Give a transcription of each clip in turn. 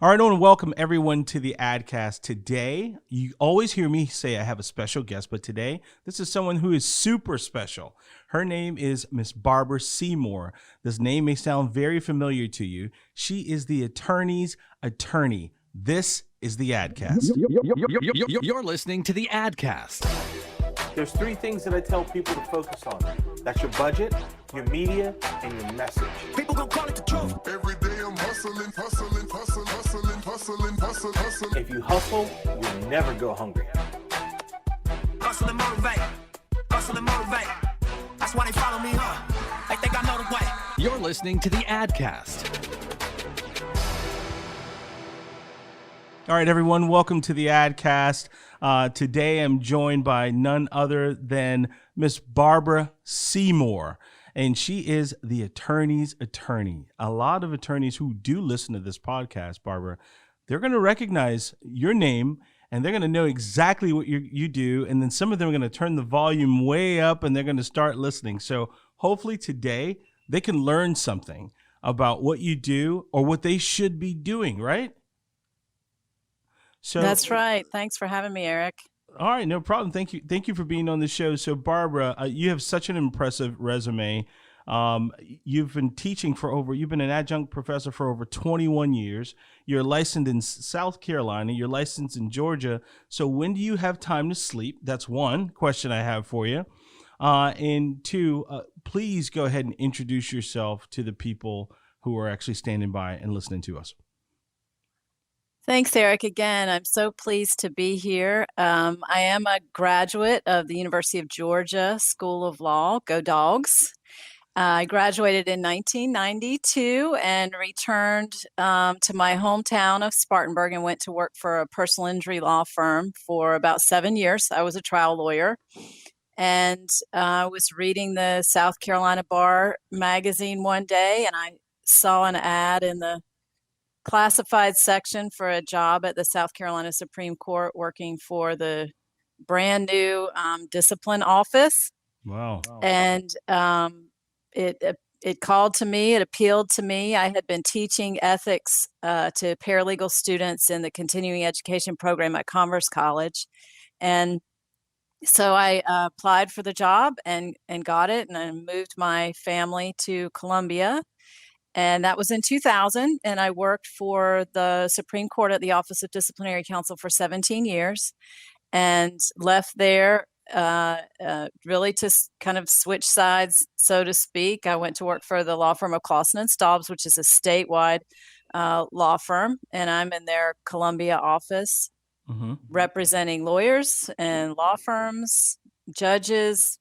All right, I want to welcome everyone to the AdCast. Today, you always hear me say I have a special guest, but today, this is someone who is super special. Her name is Miss Barbara Seymour. This name may sound very familiar to you. She is the attorney's attorney. This is the AdCast. You're listening to the AdCast. There's three things that I tell people to focus on. That's your budget, your media, and your message. People gon' call it the truth. Every day I'm hustling. If you hustle, you'll never go hungry. Hustle and motivate. Hustle and motivate. That's why they follow me, huh? They think I know the way. You're listening to the AdCast. All right, everyone, welcome to the AdCast. Today, I'm joined by none other than Miss Barbara Seymour, and she is the attorney's attorney. A lot of attorneys who do listen to this podcast, Barbara, they're going to recognize your name, and they're going to know exactly what you do, and then some of them are going to turn the volume way up, and they're going to start listening. So hopefully today, they can learn something about what you do or what they should be doing, right? So that's right. Thanks for having me, Eric. All right, no problem. Thank you for being on the show. So, Barbara, you have such an impressive resume. You've been teaching you've been an adjunct professor for over 21 years. You're licensed in South Carolina. You're licensed in Georgia. So when do you have time to sleep? That's one question I have for you. And two, please go ahead and introduce yourself to the people who are actually standing by and listening to us. Thanks, Eric. Again, I'm so pleased to be here. I am a graduate of the University of Georgia School of Law. Go Dogs. I graduated in 1992 and returned to my hometown of Spartanburg and went to work for a personal injury law firm for about 7 years. I was a trial lawyer, and I was reading the South Carolina Bar magazine one day, and I saw an ad in the classified section for a job at the South Carolina Supreme Court working for the brand new discipline office. Wow. And it called to me, it appealed to me. I had been teaching ethics to paralegal students in the continuing education program at Commerce College. And so I applied for the job and got it, and I moved my family to Columbia. And that was in 2000, and I worked for the Supreme Court at the Office of Disciplinary Counsel for 17 years and left there really to kind of switch sides, so to speak. I went to work for the law firm of Clawson Staubes, which is a statewide law firm, and I'm in their Columbia office representing lawyers and law firms, judges,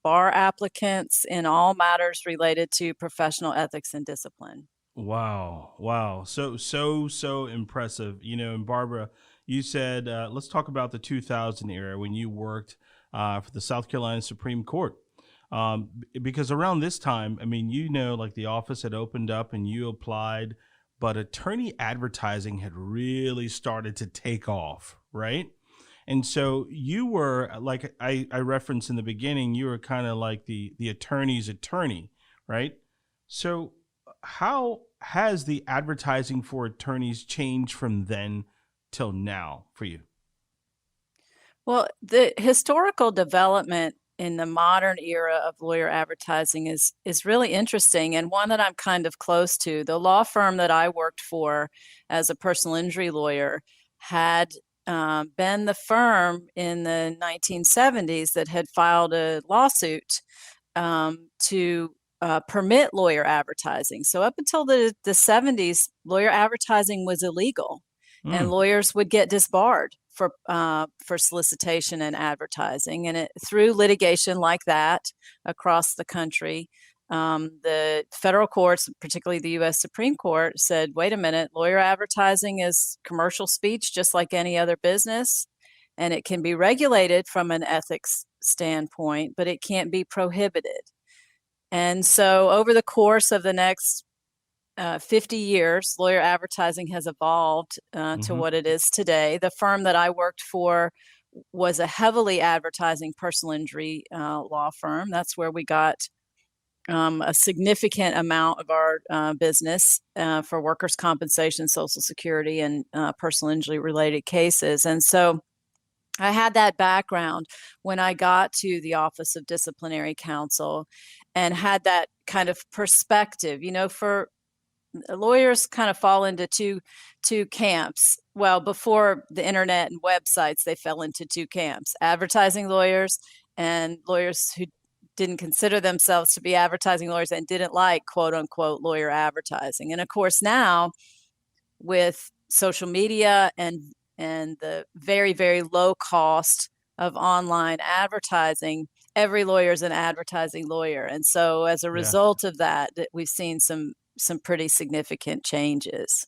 bar applicants in all matters related to professional ethics and discipline. Wow. So impressive. You know, and Barbara, you said, let's talk about the 2000 era when you worked for the South Carolina Supreme Court. Because around this time, I mean, like the office had opened up and you applied, but attorney advertising had really started to take off, right? And so you were, like I referenced in the beginning, you were kind of like the attorney's attorney, right? So how has the advertising for attorneys changed from then till now for you? Well, the historical development in the modern era of lawyer advertising is really interesting, and one that I'm kind of close to. The law firm that I worked for as a personal injury lawyer had been the firm in the 1970s that had filed a lawsuit to permit lawyer advertising. So up until the 70s, lawyer advertising was illegal, and lawyers would get disbarred for solicitation and advertising. And through litigation like that across the country, the federal courts, particularly the U.S. Supreme Court, said, wait a minute, lawyer advertising is commercial speech just like any other business, and it can be regulated from an ethics standpoint, but it can't be prohibited. And so over the course of the next 50 years, lawyer advertising has evolved to what it is today. The firm that I worked for was a heavily advertising personal injury law firm. That's where we got a significant amount of our business for workers' compensation, Social Security, and personal injury related cases. And so I had that background when I got to the Office of Disciplinary Counsel and had that kind of perspective. For lawyers kind of fall into two camps. Well, before the internet and websites, they fell into two camps: advertising lawyers and lawyers who didn't consider themselves to be advertising lawyers and didn't like quote unquote lawyer advertising. And of course, now with social media and the very, very low cost of online advertising, every lawyer is an advertising lawyer. And so as a result of that, we've seen some pretty significant changes.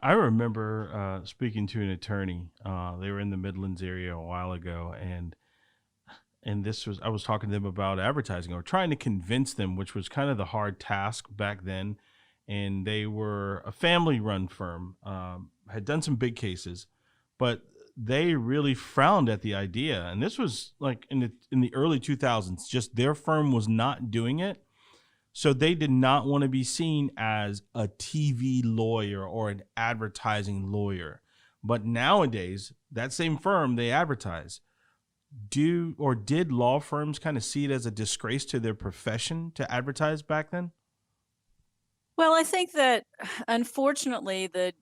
I remember speaking to an attorney. They were in the Midlands area a while ago, and I was talking to them about advertising or trying to convince them, which was kind of the hard task back then. And they were a family-run firm, had done some big cases, but they really frowned at the idea. And this was like in the early 2000s. Just their firm was not doing it. So they did not want to be seen as a TV lawyer or an advertising lawyer. But nowadays, that same firm, they advertise. Did law firms kind of see it as a disgrace to their profession to advertise back then? Well, I think that unfortunately, the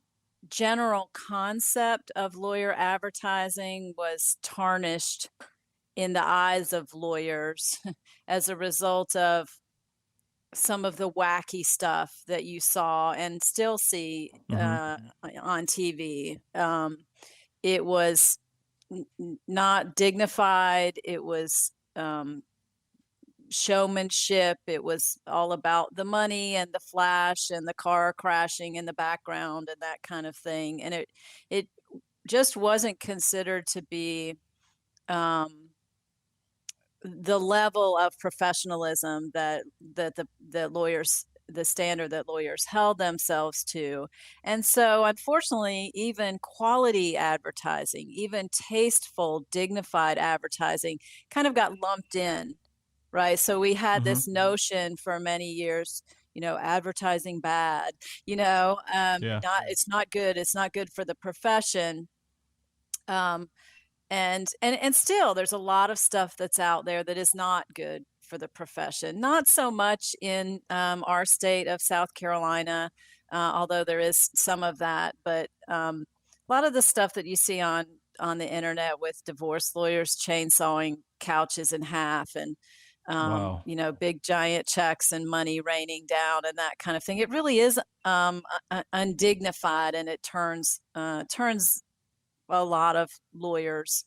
general concept of lawyer advertising was tarnished in the eyes of lawyers as a result of some of the wacky stuff that you saw and still see on TV. It was not dignified. It was showmanship. It was all about the money and the flash and the car crashing in the background and that kind of thing. And it just wasn't considered to be the level of professionalism that the lawyers, the standard that lawyers held themselves to. And so unfortunately, even quality advertising, even tasteful, dignified advertising kind of got lumped in, right? So we had this notion for many years, advertising bad, it's not good. It's not good for the profession. And still there's a lot of stuff that's out there that is not good for the profession. Not so much in our state of South Carolina, although there is some of that. But a lot of the stuff that you see on the internet with divorce lawyers chainsawing couches in half and, Wow. big giant checks and money raining down and that kind of thing. It really is undignified, and it turns a lot of lawyers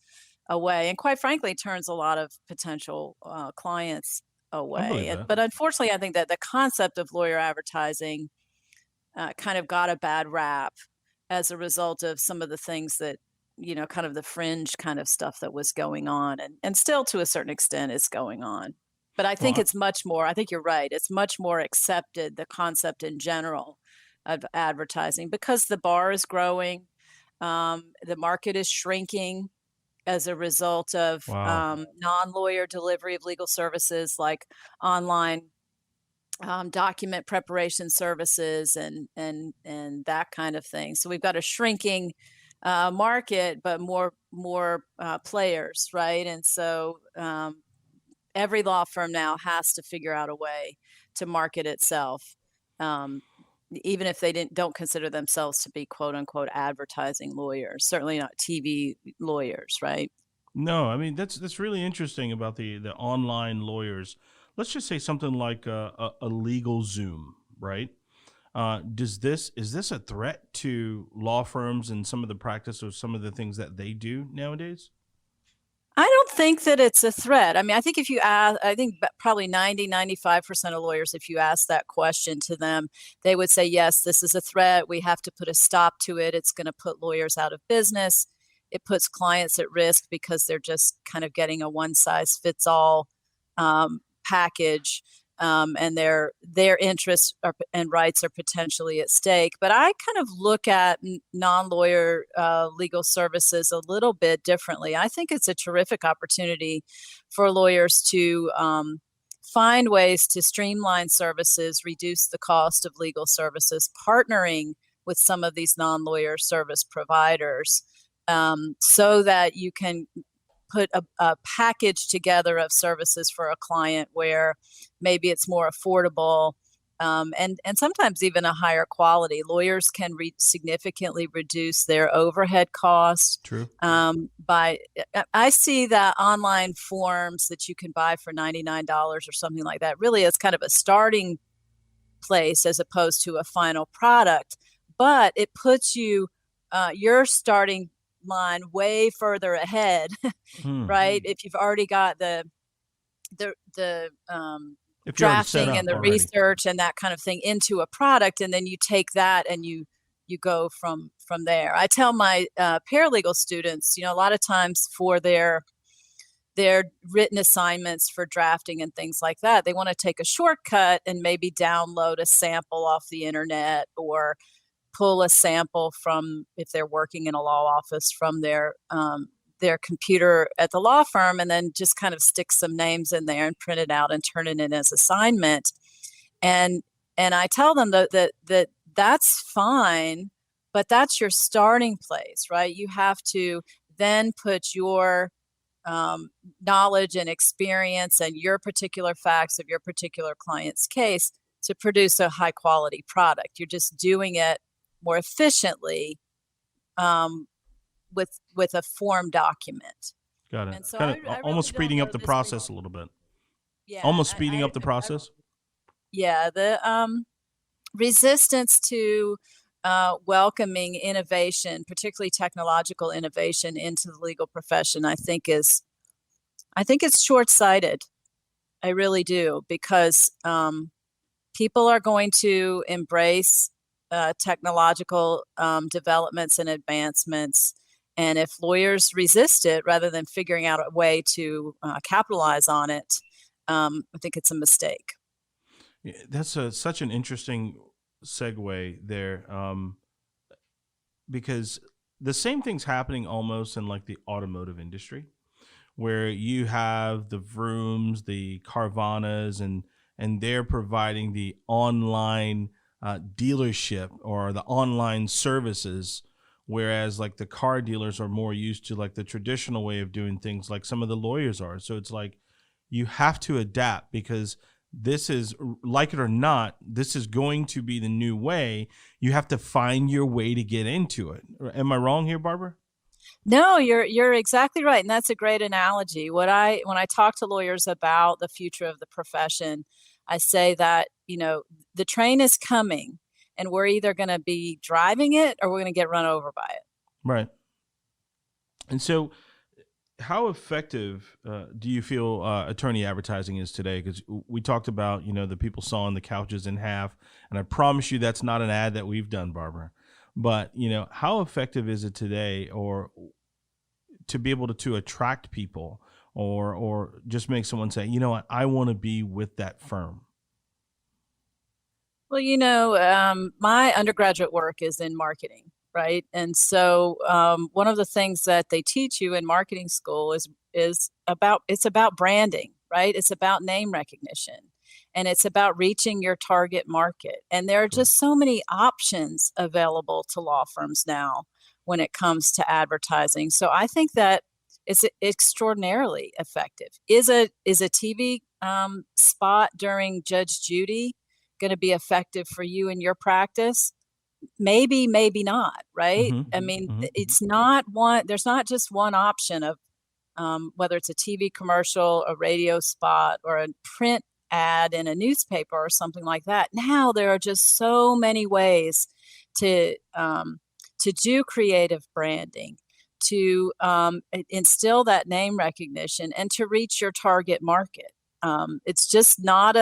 away, and quite frankly, turns a lot of potential clients away. But unfortunately, I think that the concept of lawyer advertising kind of got a bad rap as a result of some of the things that, kind of the fringe kind of stuff that was going on, and still to a certain extent is going on. But I think it's much more, I think you're right, it's much more accepted, the concept in general of advertising, because the bar is growing. The market is shrinking as a result of non-lawyer delivery of legal services like online document preparation services and that kind of thing. So we've got a shrinking market, but more players, right? And so every law firm now has to figure out a way to market itself. Even if they don't consider themselves to be quote unquote advertising lawyers, certainly not TV lawyers, right? No, I mean, that's really interesting about the online lawyers. Let's just say something like a legal Zoom, right? Is this a threat to law firms and some of the practice or some of the things that they do nowadays? I don't think that it's a threat. I mean, I think if you ask, I think probably 95% of lawyers, if you ask that question to them, they would say, yes, this is a threat. We have to put a stop to it. It's going to put lawyers out of business. It puts clients at risk because they're just kind of getting a one-size-fits-all package, and their interests and rights are potentially at stake. But I kind of look at non-lawyer legal services a little bit differently. I think it's a terrific opportunity for lawyers to find ways to streamline services, reduce the cost of legal services, partnering with some of these non-lawyer service providers, so that you can put a package together of services for a client where maybe it's more affordable, and sometimes even a higher quality. Lawyers can significantly reduce their overhead costs. True. I see that online forms that you can buy for $99 or something like that really is kind of a starting place as opposed to a final product, but it puts you your starting line way further ahead, right? If you've already got the If you're already set drafting up and the already. research and that kind of thing into a product, and then you take that and you go from there. I tell my paralegal students, a lot of times for their written assignments for drafting and things like that, they want to take a shortcut and maybe download a sample off the internet or pull a sample from, if they're working in a law office, from their computer at the law firm, and then just kind of stick some names in there and print it out and turn it in as assignment. And I tell them that that's fine, but that's your starting place, right? You have to then put your knowledge and experience and your particular facts of your particular client's case to produce a high quality product. You're just doing it more efficiently with a form document. Got it. And so Kind of I really almost don't speeding know up the this process thing. a little bit. Yeah, Almost speeding up the process. Yeah, the resistance to welcoming innovation, particularly technological innovation, into the legal profession, I think it's short-sighted. I really do, because people are going to embrace technological developments and advancements. And if lawyers resist it rather than figuring out a way to capitalize on it, I think it's a mistake. Yeah, that's such an interesting segue there, because the same thing's happening almost in like the automotive industry, where you have the Vrooms, the Carvanas, and they're providing the online dealership or the online services, whereas like the car dealers are more used to like the traditional way of doing things, like some of the lawyers are. So it's like you have to adapt, because this is, like it or not, this is going to be the new way. You have to find your way to get into it. Am I wrong here, Barbara? No, you're exactly right, and that's a great analogy. When I talk to lawyers about the future of the profession, I say that the train is coming, and we're either going to be driving it or we're going to get run over by it. Right. And so, how effective do you feel attorney advertising is today? Because we talked about the people sawing the couches in half, and I promise you that's not an ad that we've done, Barbara. But how effective is it today, or to be able to attract people, or just make someone say, you know what, I want to be with that firm? Well, my undergraduate work is in marketing, right? And so one of the things that they teach you in marketing school is about branding, right? It's about name recognition, and it's about reaching your target market. And there are just so many options available to law firms now when it comes to advertising. So I think that it's extraordinarily effective. Is a TV spot during Judge Judy going to be effective for you in your practice? Maybe, maybe not, right? I mean, it's not one, there's not just one option of whether it's a TV commercial, a radio spot, or a print ad in a newspaper or something like that. Now there are just so many ways to do creative branding, to instill that name recognition, and to reach your target market. It's just not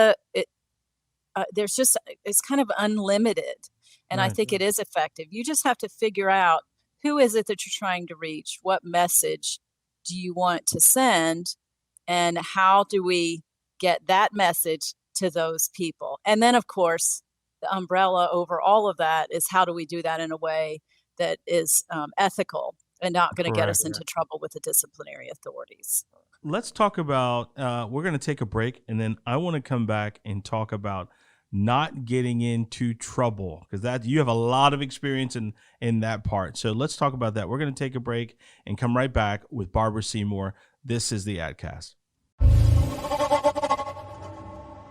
it's kind of unlimited. And I think it is effective. You just have to figure out, who is it that you're trying to reach? What message do you want to send? And how do we get that message to those people? And then, of course, the umbrella over all of that is, how do we do that in a way that is ethical and not going to get us Correct. into trouble with the disciplinary authorities. Let's talk about, we're going to take a break, and then I want to come back and talk about not getting into trouble, because that you have a lot of experience in that part. So let's talk about that. We're going to take a break and come right back with Barbara Seymour. This is the AdCast.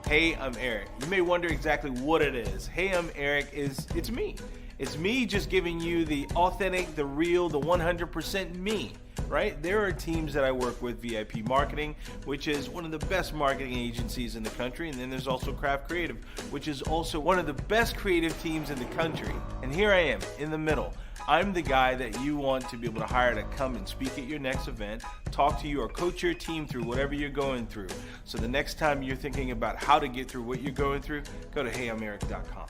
Hey, I'm Eric. You may wonder exactly what it is. Hey, I'm Eric it's me. It's me just giving you the authentic, the real, the 100% me, right? There are teams that I work with, VIP Marketing, which is one of the best marketing agencies in the country. And then there's also Craft Creative, which is also one of the best creative teams in the country. And here I am in the middle. I'm the guy that you want to be able to hire to come and speak at your next event, talk to you, or coach your team through whatever you're going through. So the next time you're thinking about how to get through what you're going through, go to heyimeric.com.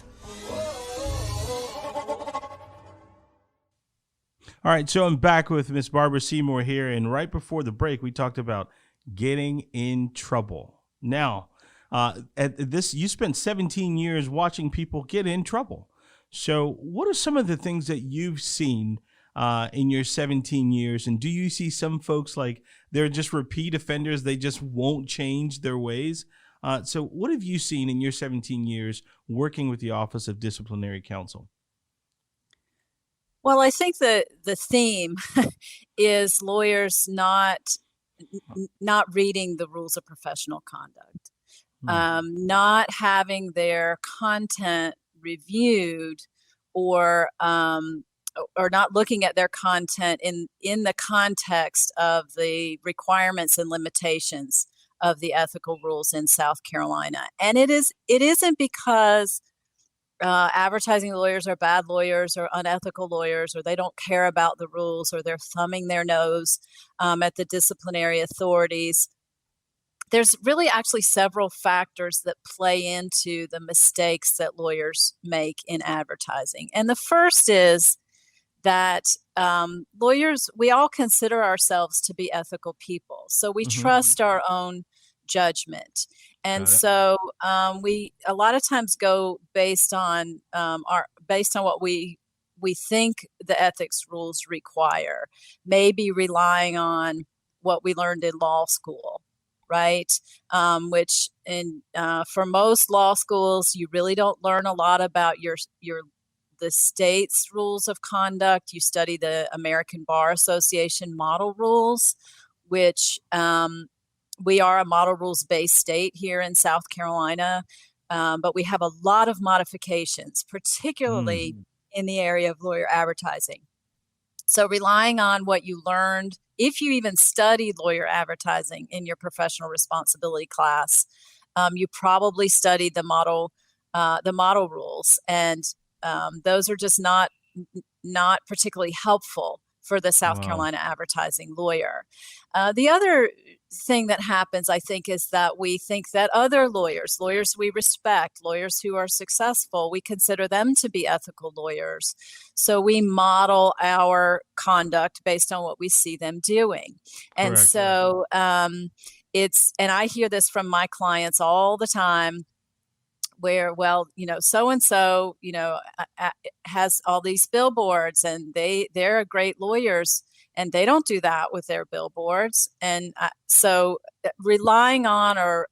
All right, so I'm back with Miss Barbara Seymour here, and right before the break, we talked about getting in trouble. Now, you spent 17 years watching people get in trouble. So what are some of the things that you've seen in your 17 years? And do you see some folks like they're just repeat offenders? They just won't change their ways. So what have you seen in your 17 years working with the Office of Disciplinary Counsel? Well, I think that the theme is lawyers not reading the rules of professional conduct, not having their content reviewed, or not looking at their content in the context of the requirements and limitations of the ethical rules in South Carolina. And it isn't because advertising lawyers are bad lawyers or unethical lawyers, or they don't care about the rules, or they're thumbing their nose at the disciplinary authorities. There's really actually several factors that play into the mistakes that lawyers make in advertising. And the first is that lawyers, we all consider ourselves to be ethical people. So we trust our own judgment. And so we a lot of times go based on what we think the ethics rules require, maybe relying on what we learned in law school, right? Which for most law schools, you really don't learn a lot about the state's rules of conduct. You study the American Bar Association model rules, which we are a model rules-based state here in South Carolina, but we have a lot of modifications, particularly in the area of lawyer advertising. So relying on what you learned, if you even studied lawyer advertising in your professional responsibility class, you probably studied the model rules, and those are just not particularly helpful for the South Carolina advertising lawyer. The other thing that happens, I think, is that we think that other lawyers we respect, lawyers who are successful, we consider them to be ethical lawyers. So we model our conduct based on what we see them doing. And Correct. so and I hear this from my clients all the time, where, well, so-and-so, has all these billboards, and they're great lawyers, and they don't do that with their billboards. And so relying on or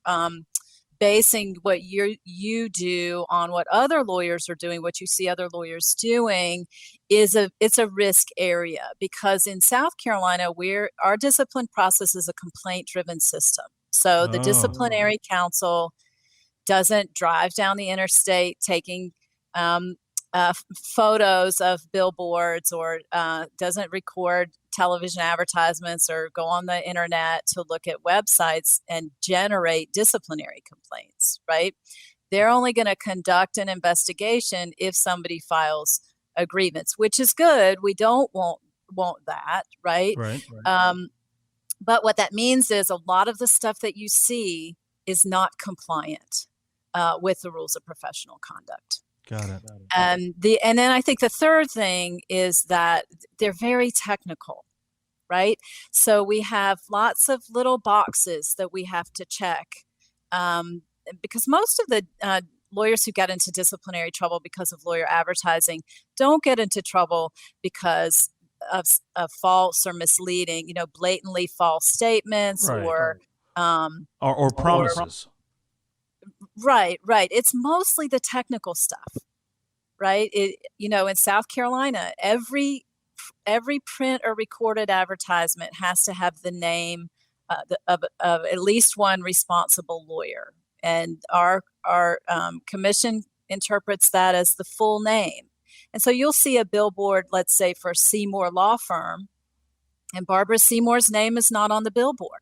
basing what you do on what other lawyers are doing, what you see other lawyers doing, it's a risk area, because in South Carolina, our discipline process is a complaint-driven system. So the disciplinary counsel doesn't drive down the interstate taking photos of billboards, or doesn't record television advertisements or go on the internet to look at websites and generate disciplinary complaints, right? They're only going to conduct an investigation if somebody files a grievance, which is good. We don't want that, right? Right. But what that means is a lot of the stuff that you see is not compliant with the rules of professional conduct. Got it. And then I think the third thing is that they're very technical, right? So we have lots of little boxes that we have to check, because most of the lawyers who get into disciplinary trouble because of lawyer advertising don't get into trouble because of false or misleading, blatantly false statements Right. or Or promises. right. It's mostly the technical stuff, right? In South Carolina, every print or recorded advertisement has to have the name of at least one responsible lawyer, and our commission interprets that as the full name. And so you'll see a billboard, let's say for Seymour Law Firm, and Barbara Seymour's name is not on the billboard.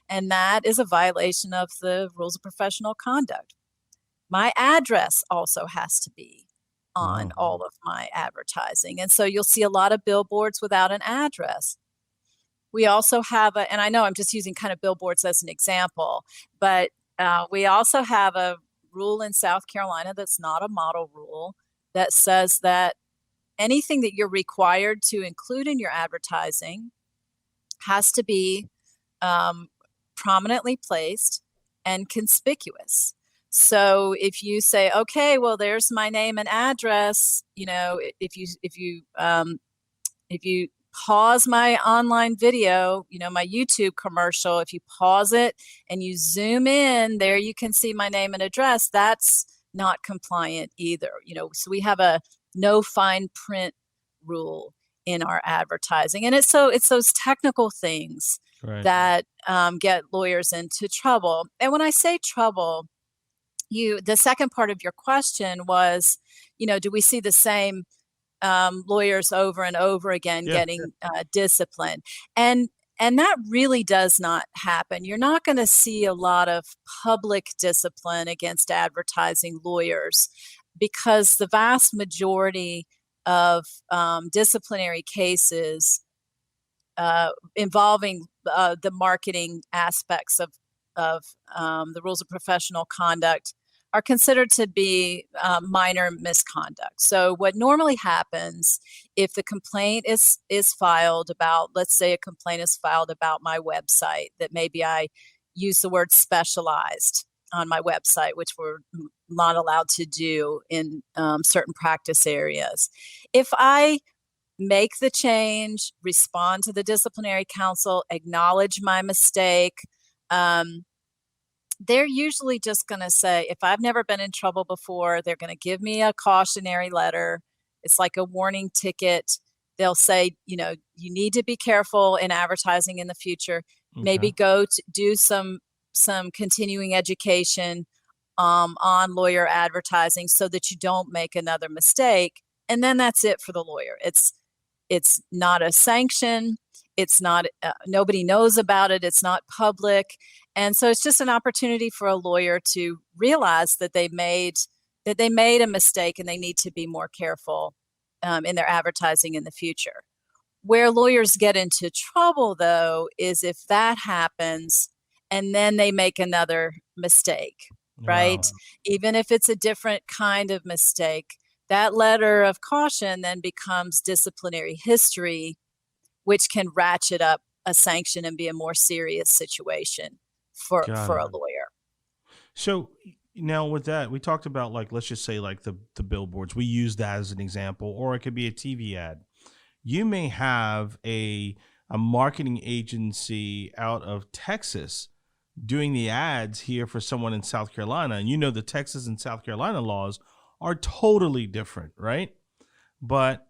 And that is a violation of the rules of professional conduct. My address also has to be on all of my advertising. And so you'll see a lot of billboards without an address. We also have and I know I'm just using kind of billboards as an example, but we also have a rule in South Carolina that's not a model rule that says that anything that you're required to include in your advertising has to be prominently placed and conspicuous. So if you say, okay, well, there's my name and address, if you pause my online video, my YouTube commercial, if you pause it and you zoom in, there you can see my name and address. That's not compliant either. So we have a no fine print rule in our advertising. And it's those technical things that get lawyers into trouble. And when I say trouble, the second part of your question was, do we see the same lawyers over and over again getting disciplined? And that really does not happen. You're not going to see a lot of public discipline against advertising lawyers because the vast majority of disciplinary cases involving the marketing aspects of the rules of professional conduct are considered to be minor misconduct. So what normally happens if the complaint is filed about, let's say a complaint is filed about my website, that maybe I use the word specialized on my website, which we're not allowed to do in certain practice areas. If I make the change, respond to the disciplinary counsel, acknowledge my mistake, they're usually just going to say, if I've never been in trouble before, they're going to give me a cautionary letter. It's like a warning ticket. They'll say, you need to be careful in advertising in the future. Okay. Maybe go to do some continuing education on lawyer advertising so that you don't make another mistake. And then that's it for the lawyer. It's not a sanction. It's not, nobody knows about it. It's not public. And so it's just an opportunity for a lawyer to realize that they made a mistake and they need to be more careful in their advertising in the future. Where lawyers get into trouble, though, is if that happens and then they make another mistake, right? Wow. Even if it's a different kind of mistake, that letter of caution then becomes disciplinary history, which can ratchet up a sanction and be a more serious situation for a lawyer. So now with that, we talked about, like, let's just say like the billboards. We use that as an example, or it could be a TV ad. You may have a marketing agency out of Texas doing the ads here for someone in South Carolina. And the Texas and South Carolina laws are totally different, right? But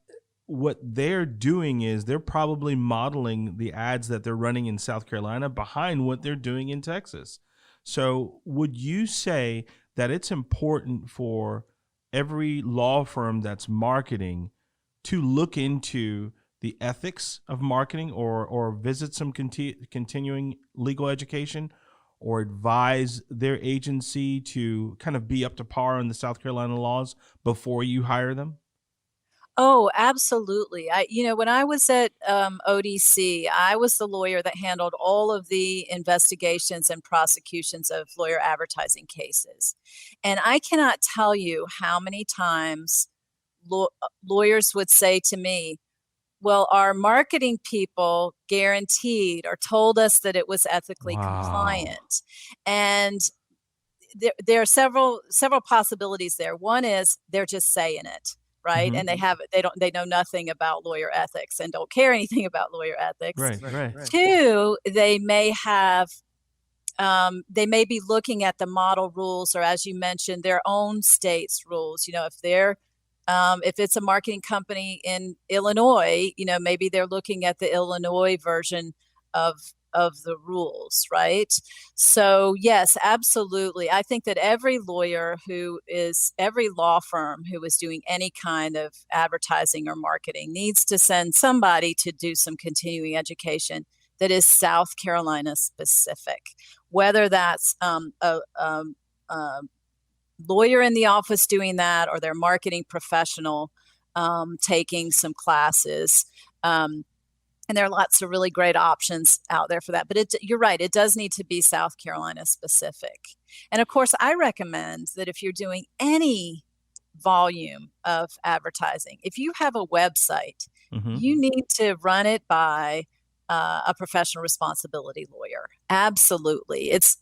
what they're doing is they're probably modeling the ads that they're running in South Carolina behind what they're doing in Texas. So would you say that it's important for every law firm that's marketing to look into the ethics of marketing or visit some continuing legal education or advise their agency to kind of be up to par on the South Carolina laws before you hire them? Oh, absolutely. When I was at ODC, I was the lawyer that handled all of the investigations and prosecutions of lawyer advertising cases. And I cannot tell you how many times lawyers would say to me, well, our marketing people guaranteed or told us that it was ethically compliant. And there are several possibilities there. One is they're just saying it. right? Mhm. And they know nothing about lawyer ethics and don't care anything about lawyer ethics. Right. Two, they may be looking at the model rules, or as you mentioned, their own state's rules. If it's a marketing company in Illinois, maybe they're looking at the Illinois version of the rules, right? So yes, absolutely. I think that every law firm who is doing any kind of advertising or marketing needs to send somebody to do some continuing education that is South Carolina specific, whether that's a lawyer in the office doing that or their marketing professional taking some classes. And there are lots of really great options out there for that. But you're right, it does need to be South Carolina specific. And of course, I recommend that if you're doing any volume of advertising, if you have a website, you need to run it by a professional responsibility lawyer. Absolutely. It's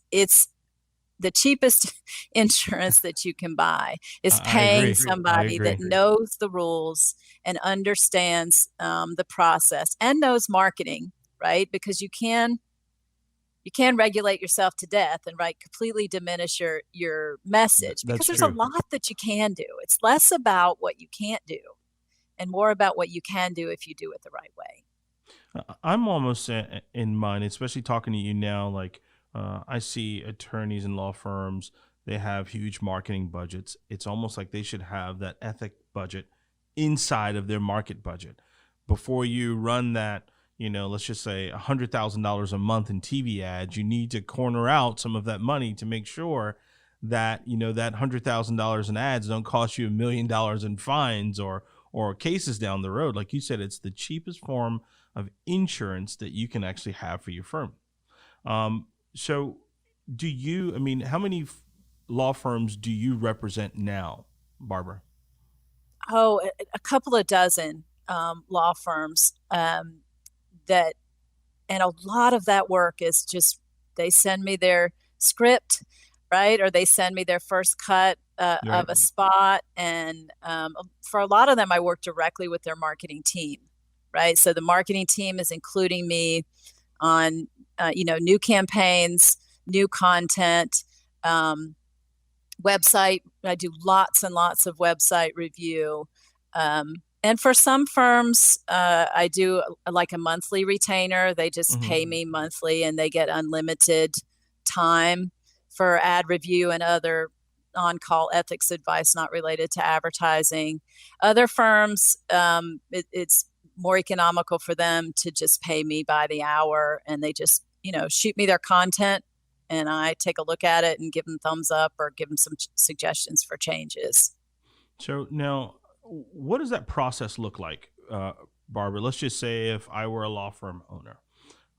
the cheapest insurance that you can buy is paying somebody that knows the rules and understands the process and knows marketing, right? Because you can regulate yourself to death and completely diminish your message, because there's a lot that you can do. It's less about what you can't do and more about what you can do if you do it the right way. I'm almost in mind, especially talking to you now, like I see attorneys and law firms, they have huge marketing budgets. It's almost like they should have that ethic budget inside of their market budget. Before you run that, let's just say $100,000 a month in TV ads, you need to corner out some of that money to make sure that, that $100,000 in ads don't cost you $1 million in fines or cases down the road. Like you said, it's the cheapest form of insurance that you can actually have for your firm. So how many law firms do you represent now, Barbara? Oh, a couple of dozen law firms and a lot of that work is just, they send me their script, right? Or they send me their first cut of a spot. And for a lot of them, I work directly with their marketing team, right? So the marketing team is including me on new campaigns, new content, website. I do lots and lots of website review. And for some firms, I do like a monthly retainer. They just pay me monthly and they get unlimited time for ad review and other on-call ethics advice not related to advertising. Other firms, it's more economical for them to just pay me by the hour, and they just, shoot me their content and I take a look at it and give them thumbs up or give them some suggestions for changes. So now, what does that process look like, Barbara? Let's just say if I were a law firm owner,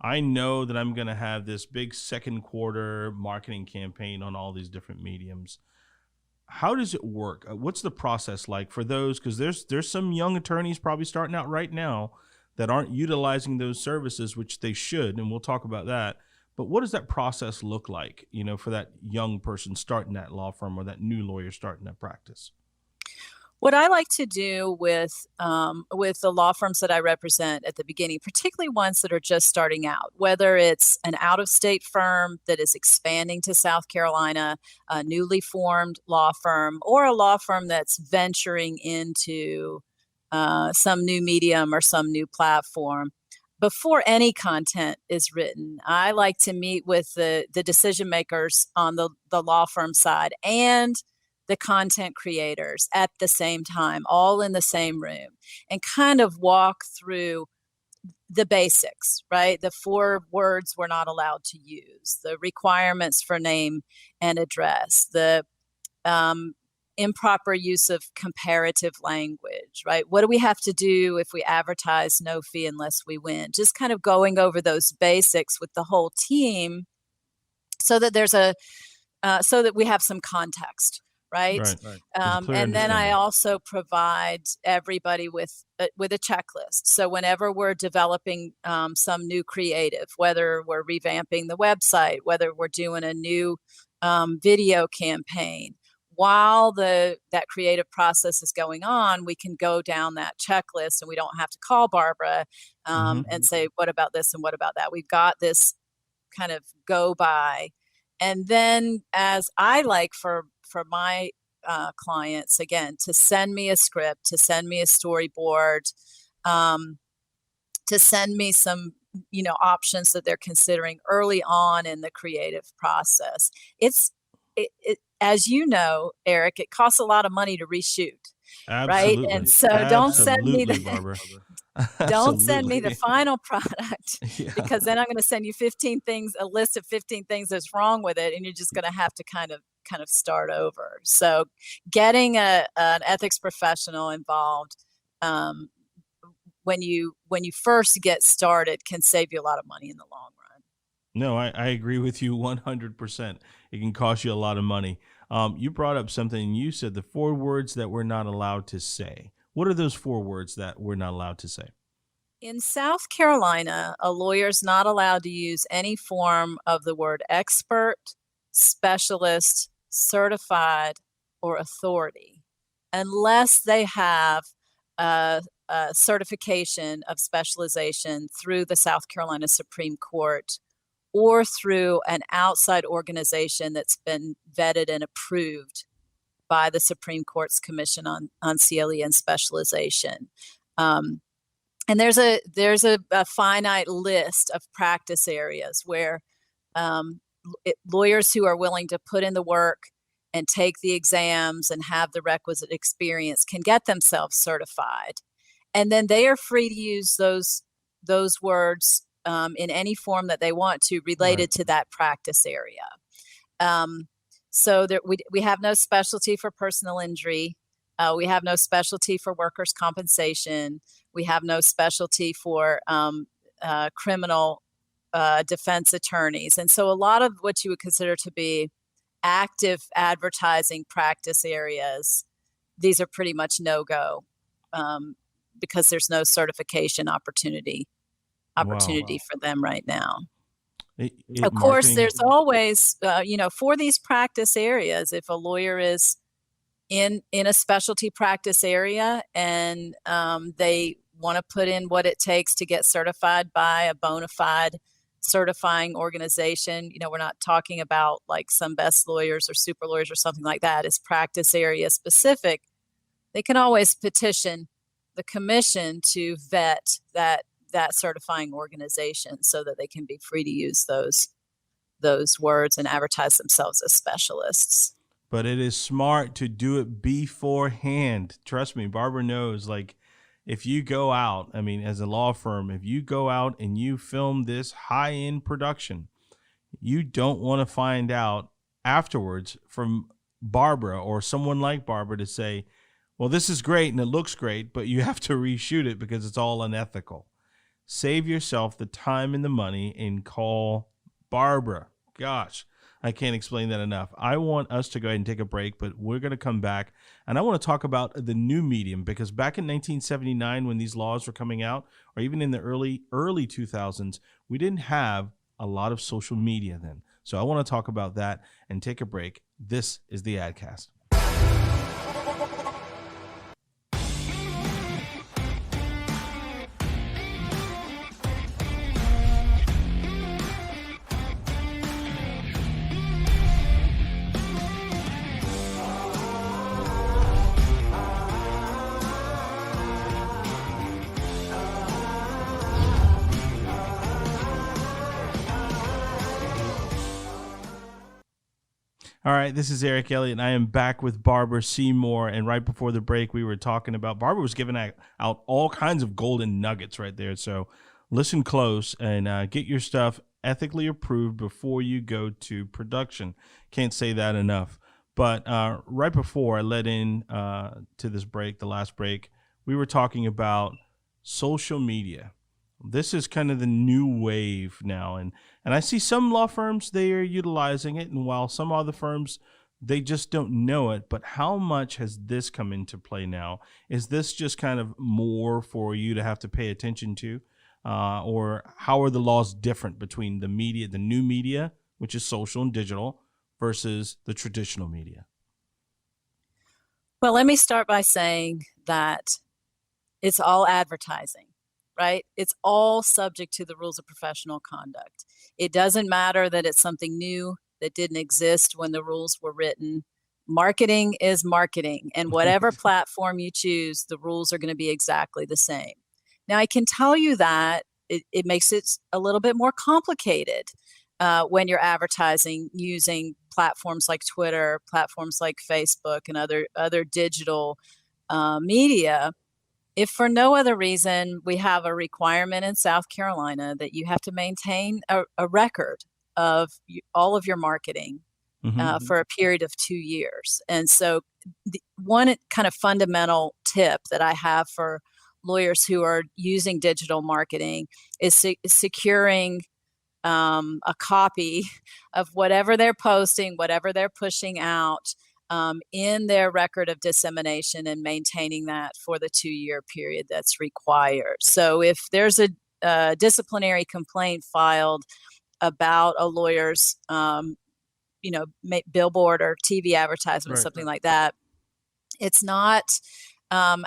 I know that I'm going to have this big second quarter marketing campaign on all these different mediums. How does it work? What's the process like for those? Because there's some young attorneys probably starting out right now that aren't utilizing those services, which they should, and we'll talk about that. But what does that process look like, for that young person starting that law firm or that new lawyer starting that practice? What I like to do with the law firms that I represent at the beginning, particularly ones that are just starting out, whether it's an out-of-state firm that is expanding to South Carolina, a newly formed law firm, or a law firm that's venturing into some new medium or some new platform, before any content is written, I like to meet with the decision makers on the law firm side and the content creators at the same time, all in the same room, and kind of walk through the basics, right? The 4 words we're not allowed to use, the requirements for name and address, the improper use of comparative language, right? What do we have to do if we advertise no fee unless we win? Just kind of going over those basics with the whole team so that so that we have some context. Right. And then I also provide everybody with a checklist. So whenever we're developing some new creative, whether we're revamping the website, whether we're doing a new video campaign, while that creative process is going on, we can go down that checklist, and we don't have to call Barbara and say, what about this and what about that? We've got this kind of go by. And then, as I like for my clients, again, to send me a script, to send me a storyboard, to send me some options that they're considering early on in the creative process. As you know, Eric, it costs a lot of money to reshoot. Absolutely. Right? And so don't send me Barbara. don't send me the final product, Yeah. because then I'm going to send you a list of 15 things that's wrong with it, and you're just going to have to kind of start over. So getting an ethics professional involved when you first get started can save you a lot of money in the long run. No, I agree with you 100%. It can cost you a lot of money. You brought up something. You said the 4 words that we're not allowed to say. What are those 4 words that we're not allowed to say? In South Carolina, a lawyer's not allowed to use any form of the word expert, specialist, certified, or authority unless they have a certification of specialization through the South Carolina Supreme Court or through an outside organization that's been vetted and approved by the Supreme Court's Commission on CLE and Specialization. And there's a finite list of practice areas where lawyers who are willing to put in the work and take the exams and have the requisite experience can get themselves certified. And then they are free to use those words in any form that they want to related to that practice area. So that we have no specialty for personal injury. We have no specialty for workers' compensation. We have no specialty for criminal defense attorneys. And so a lot of what you would consider to be active advertising practice areas, these are pretty much no-go because there's no certification opportunity for them right now. Of course, there's always, for these practice areas, if a lawyer is in a specialty practice area and they want to put in what it takes to get certified by a bona fide certifying organization, we're not talking about like some best lawyers or super lawyers or something like that. It's practice area specific. They can always petition the commission to vet that certifying organization so that they can be free to use those words and advertise themselves as specialists. But it is smart to do it beforehand. Trust me, Barbara knows, like, if you go out, as a law firm, if you go out and you film this high-end production, you don't want to find out afterwards from Barbara or someone like Barbara to say, well, this is great and it looks great, but you have to reshoot it because it's all unethical. Save yourself the time and the money and call Barbara. Gosh, I can't explain that enough. I want us to go ahead and take a break, but we're going to come back. And I want to talk about the new medium, because back in 1979, when these laws were coming out, or even in the early 2000s, we didn't have a lot of social media then. So I want to talk about that and take a break. This is the AdCast. All right, this is Eric Elliott, and I am back with Barbara Seymour. And right before the break, we were talking about, Barbara was giving out all kinds of golden nuggets right there. So listen close and get your stuff ethically approved before you go to production. Can't say that enough. But right before I led in to this break, the last break, we were talking about social media. This is kind of the new wave now. And I see some law firms, they are utilizing it. And while some other firms, they just don't know it. But how much has this come into play now? Is this just kind of more for you to have to pay attention to? Or how are the laws different between the media, the new media, which is social and digital, versus the traditional media? Well, let me start by saying that it's all advertising, right? It's all subject to the rules of professional conduct. It doesn't matter that it's something new that didn't exist when the rules were written. Marketing is marketing, and whatever platform you choose, the rules are going to be exactly the same. Now, I can tell you that it makes it a little bit more complicated when you're advertising using platforms like Twitter, platforms like Facebook, and other digital media. If for no other reason, we have a requirement in South Carolina that you have to maintain a record of all of your marketing for a period of 2 years. And so one kind of fundamental tip that I have for lawyers who are using digital marketing is securing a copy of whatever they're posting, whatever they're pushing out in their record of dissemination, and maintaining that for the 2-year period that's required. So if there's a disciplinary complaint filed about a lawyer's billboard or TV advertisement, something like that, it's not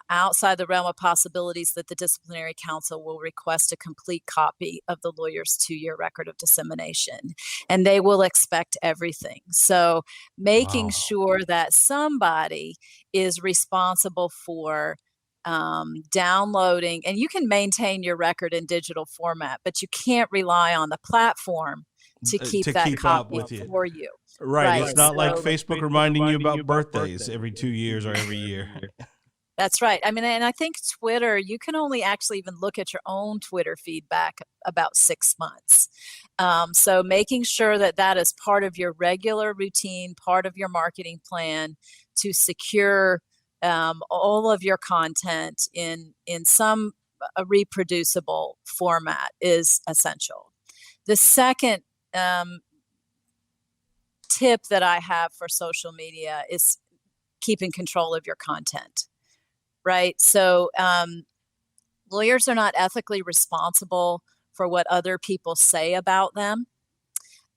outside the realm of possibilities that the disciplinary counsel will request a complete copy of the lawyer's 2-year record of dissemination, and they will expect everything. So making sure that somebody is responsible for downloading, and you can maintain your record in digital format, but you can't rely on the platform to keep that copy for you. Right. It's not like Facebook reminding you about birthdays every 2 years or every year. That's right. I mean, and I think Twitter, you can only actually even look at your own Twitter feedback about 6 months. So making sure that that is part of your regular routine, part of your marketing plan to secure all of your content in some reproducible format is essential. The second tip that I have for social media is keeping control of your content. Right. So lawyers are not ethically responsible for what other people say about them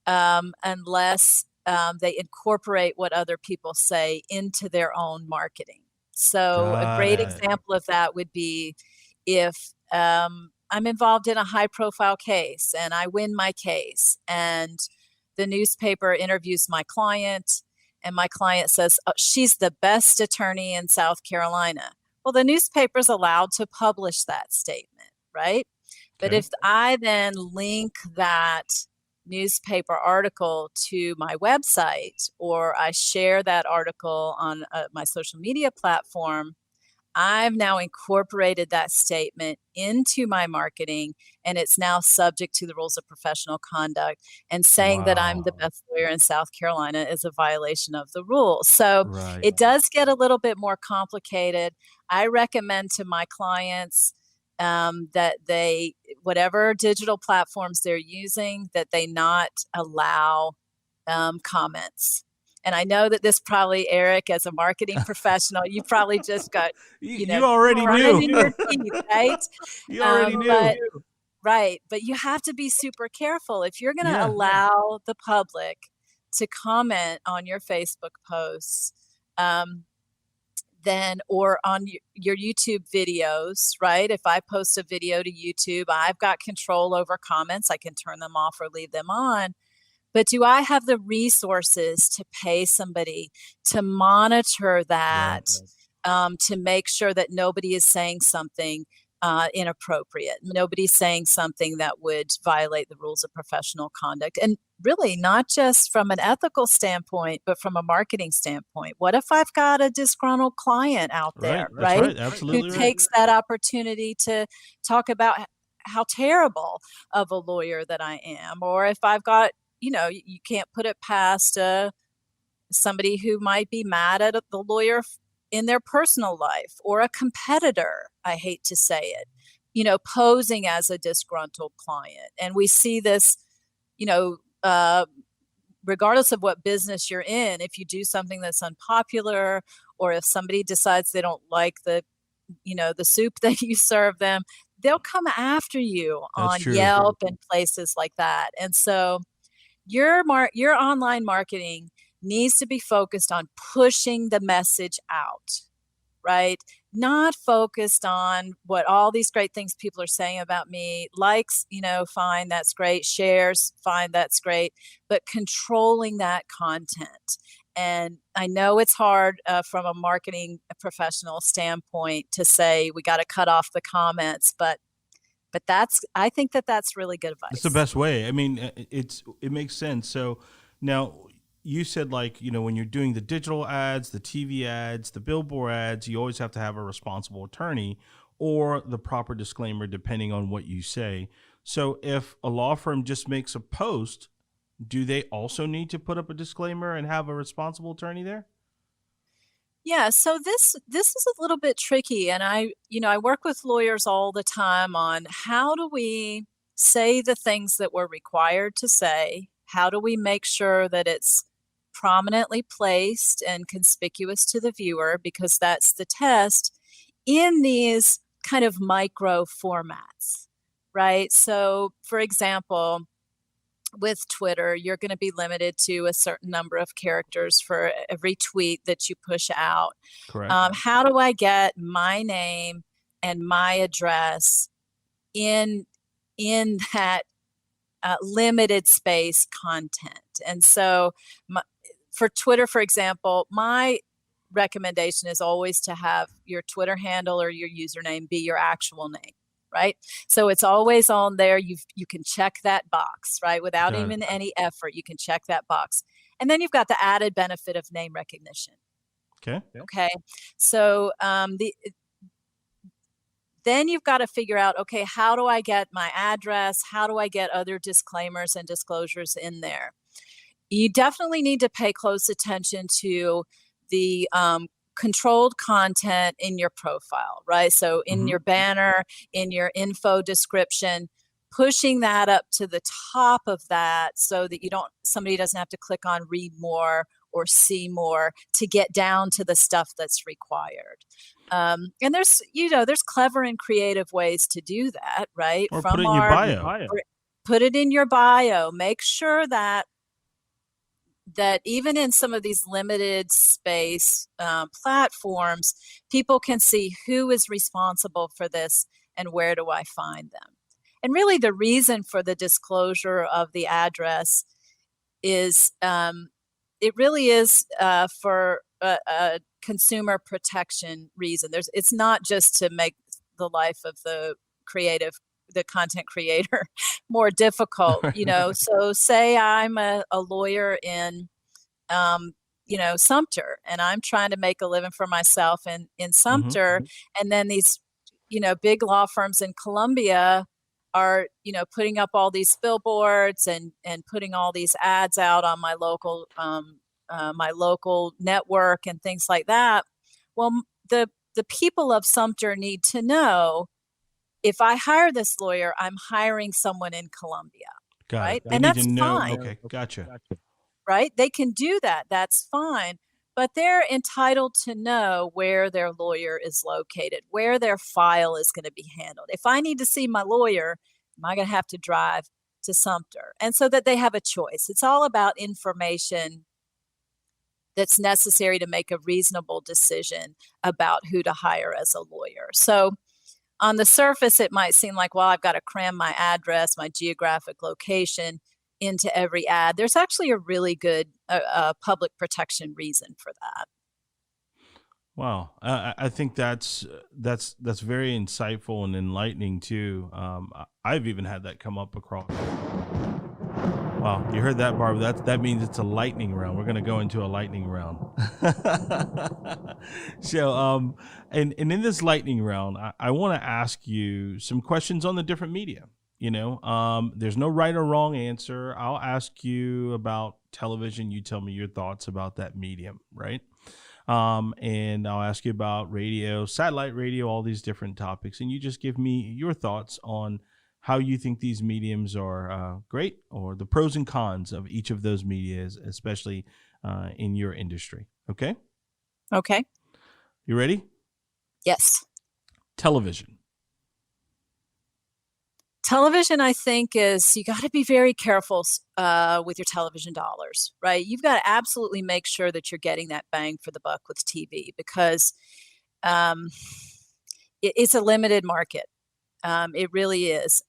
unless they incorporate what other people say into their own marketing. So a great example of that would be if I'm involved in a high profile case and I win my case, and the newspaper interviews my client, and my client says, "Oh, she's the best attorney in South Carolina." Well, the newspaper's allowed to publish that statement, right? But if I then link that newspaper article to my website, or I share that article on my social media platform, I've now incorporated that statement into my marketing, and it's now subject to the rules of professional conduct. And saying that I'm the best lawyer in South Carolina is a violation of the rules. So it does get a little bit more complicated. I recommend to my clients that they, whatever digital platforms they're using, that they not allow comments. And I know that this probably, Eric, as a marketing professional, you probably just got, you already knew. In your teeth, right? You already knew. But you have to be super careful. If you're going to allow the public to comment on your Facebook posts, then, or on your YouTube videos, right? If I post a video to YouTube, I've got control over comments. I can turn them off or leave them on. But do I have the resources to pay somebody to monitor that, to make sure that nobody is saying something inappropriate? Nobody's saying something that would violate the rules of professional conduct. And really not just from an ethical standpoint, but from a marketing standpoint. What if I've got a disgruntled client out there, right? Absolutely who takes that opportunity to talk about how terrible of a lawyer that I am? Or if I've got, you can't put it past somebody who might be mad at the lawyer in their personal life, or a competitor, I hate to say it, posing as a disgruntled client. And we see this, regardless of what business you're in, if you do something that's unpopular, or if somebody decides they don't like the soup that you serve them, they'll come after you on Yelp and places like that. And so your online marketing needs to be focused on pushing the message out, right? Not focused on what all these great things people are saying about me. Likes, fine, that's great. Shares, fine, that's great. But controlling that content. And I know it's hard from a marketing professional standpoint to say we got to cut off the comments, but I think that's really good advice. It's the best way. I mean, it makes sense. So now you said, like, when you're doing the digital ads, the TV ads, the billboard ads, you always have to have a responsible attorney or the proper disclaimer depending on what you say. So if a law firm just makes a post, do they also need to put up a disclaimer and have a responsible attorney there? Yeah, so this is a little bit tricky, and I work with lawyers all the time on how do we say the things that we're required to say? How do we make sure that it's prominently placed and conspicuous to the viewer, because that's the test in these kind of micro formats, right? So, for example, with Twitter, you're going to be limited to a certain number of characters for every tweet that you push out. Correct. How do I get my name and my address in that limited space content? And so for Twitter, for example, my recommendation is always to have your Twitter handle or your username be your actual name. Right. So it's always on there. You can check that box, right? Without even any effort, you can check that box. And then you've got the added benefit of name recognition. Okay. So then you've got to figure out, okay, how do I get my address? How do I get other disclaimers and disclosures in there? You definitely need to pay close attention to the controlled content in your profile, right? So in your banner, in your info description, pushing that up to the top of that so that somebody doesn't have to click on read more or see more to get down to the stuff that's required. And there's clever and creative ways to do that, right? Or put it in your bio. Put it in your bio. Make sure that even in some of these limited space platforms, people can see who is responsible for this and where do I find them. And really the reason for the disclosure of the address is it really is for a consumer protection reason. It's not just to make the life of the content creator more difficult, So say I'm a lawyer in, Sumter, and I'm trying to make a living for myself in Sumter. And then these, big law firms in Columbia are, putting up all these billboards and putting all these ads out on my local network and things like that. Well, the people of Sumter need to know, if I hire this lawyer, I'm hiring someone in Columbia. Right? And that's fine. Okay, gotcha. Right? They can do that. That's fine. But they're entitled to know where their lawyer is located, where their file is going to be handled. If I need to see my lawyer, am I going to have to drive to Sumter? And so that they have a choice. It's all about information that's necessary to make a reasonable decision about who to hire as a lawyer. So on the surface, it might seem like, well, I've got to cram my address, my geographic location into every ad. There's actually a really good public protection reason for that. Wow, I think that's very insightful and enlightening too. I've even had that come up across. Wow, you heard that, Barbara? That means it's a lightning round. We're going to go into a lightning round. So, and in this lightning round, I want to ask you some questions on the different media. There's no right or wrong answer. I'll ask you about television. You tell me your thoughts about that medium, right? And I'll ask you about radio, satellite radio, all these different topics. And you just give me your thoughts on how you think these mediums are great, or the pros and cons of each of those medias, especially in your industry. Okay? Okay. You ready? Yes. Television. Television, I think, is you got to be very careful with your television dollars, right? You've got to absolutely make sure that you're getting that bang for the buck with TV because um, it's a limited market. It really is.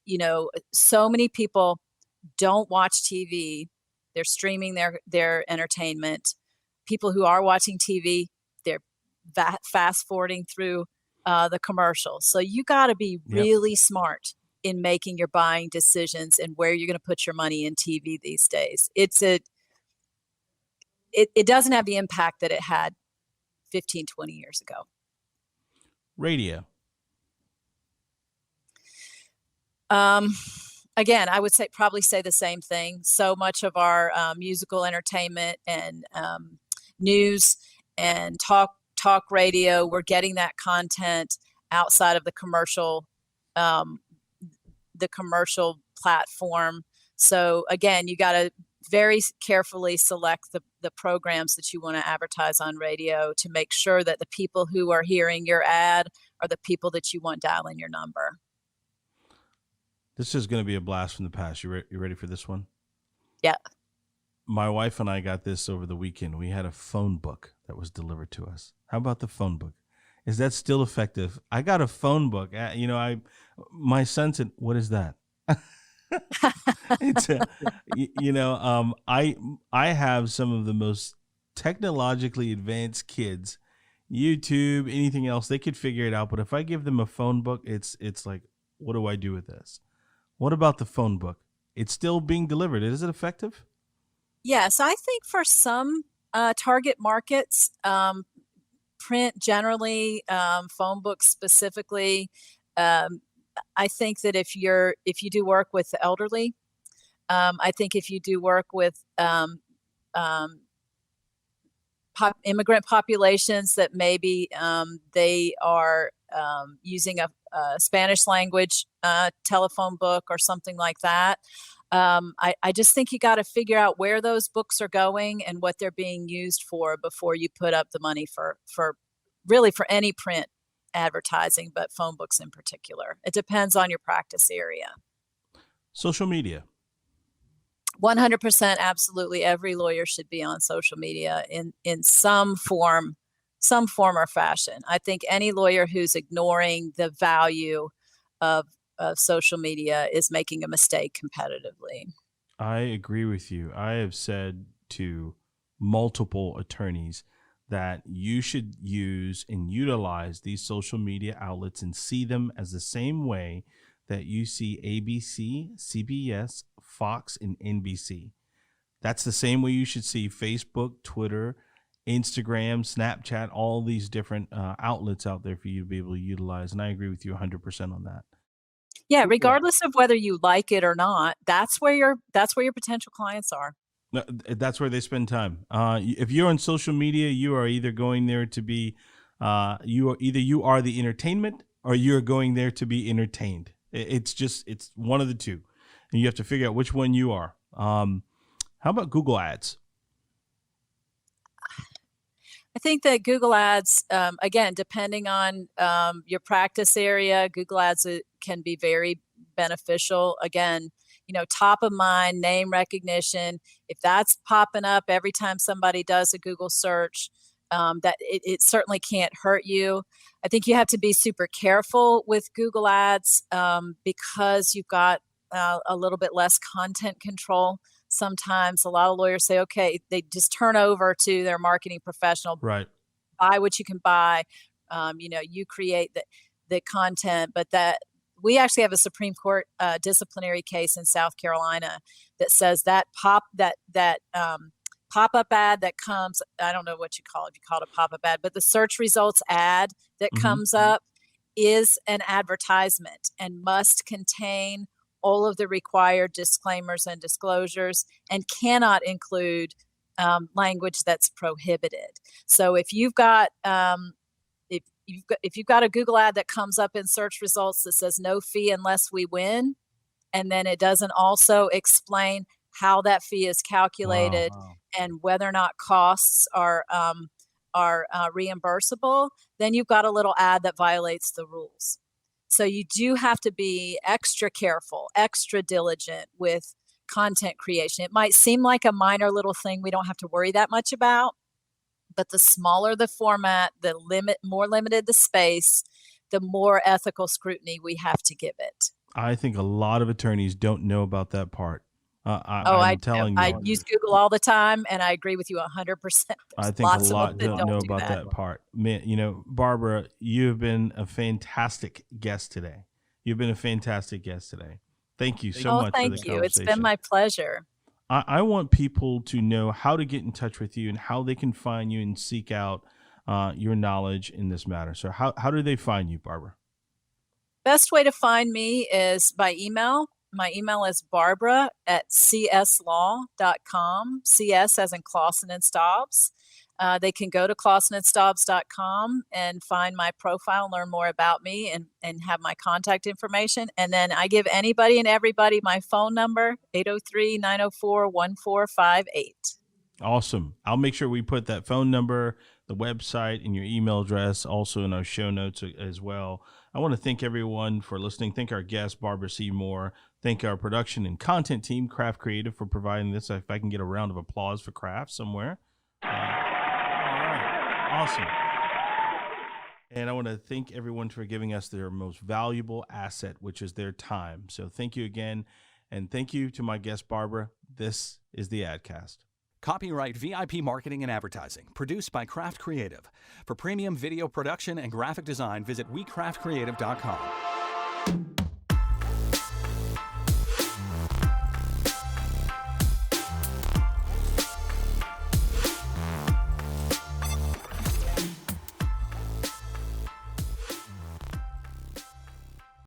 So many people don't watch TV. They're streaming their entertainment. People who are watching TV, they're fast forwarding through the commercials. So you got to be really smart in making your buying decisions and where you're going to put your money in TV these days. It doesn't have the impact that it had 15, 20 years ago. Radio. Again, I would probably say the same thing. So much of our musical entertainment and news and talk radio, we're getting that content outside of the commercial platform. So again, you got to very carefully select the programs that you want to advertise on radio to make sure that the people who are hearing your ad are the people that you want dialing your number. This is going to be a blast from the past. You ready for this one? Yeah. My wife and I got this over the weekend. We had a phone book that was delivered to us. How about the phone book? Is that still effective? I got a phone book. My son said, "What is that?" It's I have some of the most technologically advanced kids. YouTube, anything else, they could figure it out. But if I give them a phone book, it's like, what do I do with this? What about the phone book? It's still being delivered. Is it effective? Yes, I think for some target markets, print generally, phone books specifically. I think that if you do work with the elderly, I think if you do work with immigrant populations that maybe they are using a Spanish language telephone book or something like that. I just think you got to figure out where those books are going and what they're being used for before you put up the money for any print advertising, but phone books in particular. It depends on your practice area. Social media. 100%, absolutely. Every lawyer should be on social media in some form or fashion. I think any lawyer who's ignoring the value of social media is making a mistake competitively. I agree with you. I have said to multiple attorneys that you should use and utilize these social media outlets and see them as the same way that you see ABC, CBS, Fox, and NBC. That's the same way you should see Facebook, Twitter, Instagram, Snapchat, all these different outlets out there for you to be able to utilize. And I agree with you 100% on that. Yeah, regardless of whether you like it or not, that's where your potential clients are. That's where they spend time. If you're on social media, you are either going there to be, you are the entertainment, or you're going there to be entertained. It's one of the two, and you have to figure out which one you are. How about Google Ads? I think that Google Ads, again, depending on your practice area, Google Ads can be very beneficial. Again, top of mind, name recognition. If that's popping up every time somebody does a Google search, that it certainly can't hurt you. I think you have to be super careful with Google Ads because you've got a little bit less content control. Sometimes a lot of lawyers say, okay, they just turn over to their marketing professional. Right. Buy what you can buy. You create the content, but that we actually have a Supreme Court disciplinary case in South Carolina that says that pop-up ad that comes, I don't know what you call it, if you call it a pop-up ad, but the search results ad that comes up is an advertisement and must contain all of the required disclaimers and disclosures and cannot include language that's prohibited. So if you've got if you've got a Google ad that comes up in search results that says no fee unless we win, and then it doesn't also explain how that fee is calculated and whether or not costs are reimbursable, then you've got a little ad that violates the rules. So you do have to be extra careful, extra diligent with content creation. It might seem like a minor little thing we don't have to worry that much about, but the smaller the format, the more limited the space, the more ethical scrutiny we have to give it. I think a lot of attorneys don't know about that part. I'm telling I you. use Google all the time, and I agree with you 100%. I There's think a lots of lot them that don't don't know do about that part. Man, Barbara, you have been a fantastic guest today. You've been a fantastic guest today. Thank you so much for the Thank you. It's conversation. been my pleasure. I want people to know how to get in touch with you and how they can find you and seek out your knowledge in this matter. So how do they find you, Barbara? Best way to find me is by email. My email is barbara@cslaw.com, CS as in Clawson and Staubes. They can go to clawsonandstaubes.com and find my profile, learn more about me, and have my contact information. And then I give anybody and everybody my phone number, 803-904-1458. Awesome. I'll make sure we put that phone number, the website, and your email address also in our show notes as well. I want to thank everyone for listening. Thank our guest, Barbara Seymour. Thank our production and content team, Craft Creative, for providing this. If I can get a round of applause for Craft somewhere. All right. Awesome. And I want to thank everyone for giving us their most valuable asset, which is their time. So thank you again. And thank you to my guest, Barbara. This is the AdCast. Copyright VIP Marketing and Advertising, produced by Craft Creative. For premium video production and graphic design, visit WeCraftCreative.com.